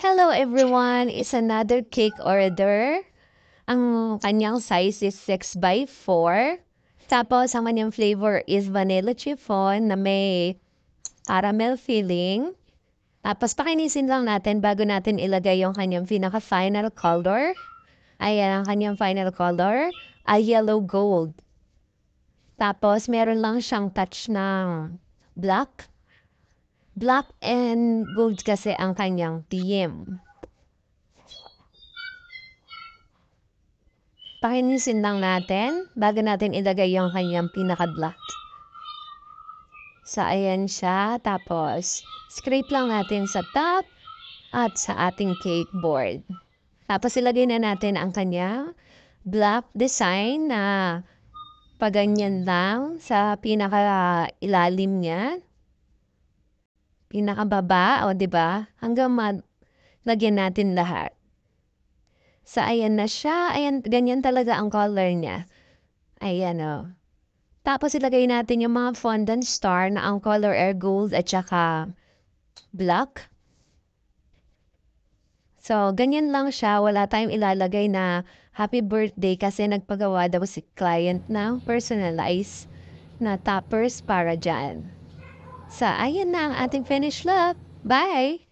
Hello everyone! It's another cake order. Ang kanyang size is 6 by 4. Tapos, ang kanyang flavor is vanilla chiffon na may caramel filling. Tapos, pakinisin lang natin bago natin ilagay yung kanyang pinaka-final color. Ayan, ang kanyang final color ay yellow gold. Tapos, meron lang siyang touch ng black. Black and gold kasi ang kanyang theme. Pakinisin lang natin bago natin ilagay yung kanyang pinaka-black. So, ayan siya. Tapos, scrape lang natin sa top at sa ating cake board. Tapos, ilagay na natin ang kanyang black design na paganyan lang sa pinaka-ilalim niya. Pinaka-baba, o 'di ba? Hanggang lagyan natin lahat. So, ayan na siya. Ayan, ganyan talaga ang color niya. Ayan, o. Tapos ilagay natin yung mga fondant star na ang color air gold at saka black. So, ganyan lang siya. Wala tayong ilalagay na happy birthday kasi nagpagawa daw si client ng personalized na toppers para dyan. So, ayan na ang ating finished look. Bye!